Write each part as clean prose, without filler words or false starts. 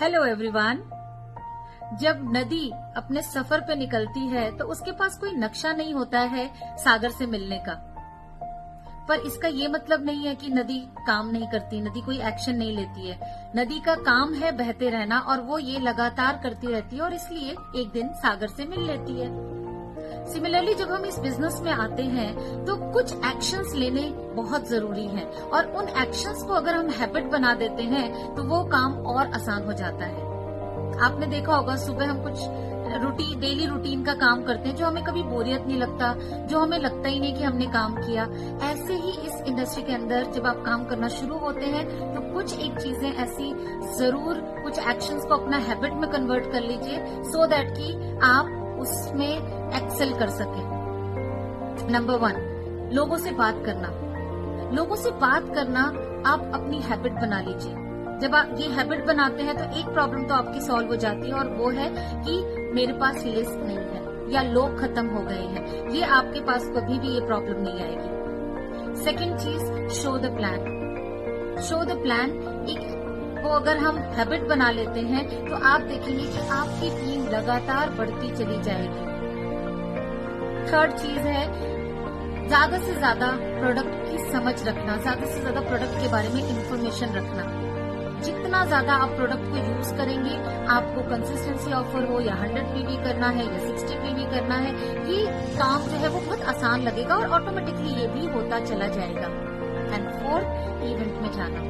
Hello everyone. जब नदी अपने सफर पे निकलती है तो उसके पास कोई नक्शा नहीं होता है सागर से मिलने का। पर इसका ये मतलब नहीं है कि नदी काम नहीं करती, नदी कोई एक्शन नहीं लेती है। नदी का काम है बहते रहना और वो ये लगातार करती रहती है और इसलिए एक दिन सागर से मिल लेती है। सिमिलरली जब हम इस बिजनेस में आते हैं तो कुछ एक्शंस लेने बहुत जरूरी हैं और उन एक्शंस को अगर हम हैबिट बना देते हैं तो वो काम और आसान हो जाता है। आपने देखा होगा सुबह हम कुछ डेली रूटीन का काम करते हैं जो हमें कभी बोरियत नहीं लगता, जो हमें लगता ही नहीं कि हमने काम किया। ऐसे ही इस इंडस्ट्री के अंदर जब आप काम करना शुरू होते हैं तो कुछ एक चीजें ऐसी जरूर, कुछ एक्शंस को अपना हैबिट में कन्वर्ट कर लीजिए सो दैट कि आप उसमें एक्सेल कर सके। नंबर 1, लोगों से बात करना। लोगों से बात करना आप अपनी हैबिट बना लीजिए। जब आप ये हैबिट बनाते हैं तो एक प्रॉब्लम तो आपकी सॉल्व हो जाती है और वो है कि मेरे पास लिस्ट नहीं है या लोग खत्म हो गए हैं। ये आपके पास कभी भी ये प्रॉब्लम नहीं आएगी। सेकेंड चीज, show the plan. Show the plan को अगर हम हैबिट बना लेते हैं तो आप देखेंगे कि आपकी टीम लगातार बढ़ती चली जाएगी। थर्ड चीज है ज्यादा से ज्यादा प्रोडक्ट की समझ रखना, ज्यादा से ज्यादा प्रोडक्ट के बारे में इंफॉर्मेशन रखना। जितना ज्यादा आप प्रोडक्ट को यूज करेंगे, आपको कंसिस्टेंसी ऑफर हो या 100 पीवी करना है या 60 पीवी करना है, ये काम जो है वो बहुत आसान लगेगा और ऑटोमेटिकली ये भी होता चला जाएगा। एंड फोर्थ, इवेंट में जाना।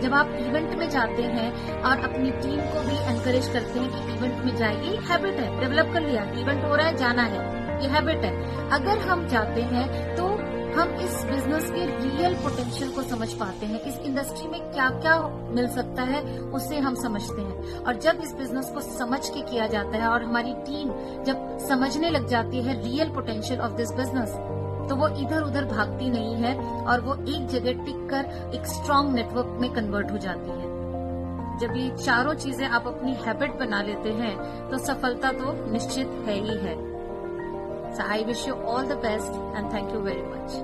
जब आप इवेंट में जाते हैं और अपनी टीम को भी एनकरेज करते हैं कि इवेंट में जाइए, हैबिट है, डेवलप कर लिया, इवेंट हो रहा है, जाना है, ये हैबिट है। अगर हम जाते हैं तो हम इस बिजनेस के रियल पोटेंशियल को समझ पाते हैं, इस इंडस्ट्री में क्या क्या मिल सकता है उसे हम समझते हैं। और जब इस बिजनेस को समझ के किया जाता है और हमारी टीम जब समझने लग जाती है real potential of this business, तो वो इधर उधर भागती नहीं है और वो एक जगह टिक कर एक स्ट्रांग नेटवर्क में कन्वर्ट हो जाती है। जब ये चारों चीजें आप अपनी हैबिट बना लेते हैं तो सफलता तो निश्चित है ही है। So I wish you all the best and thank you very much.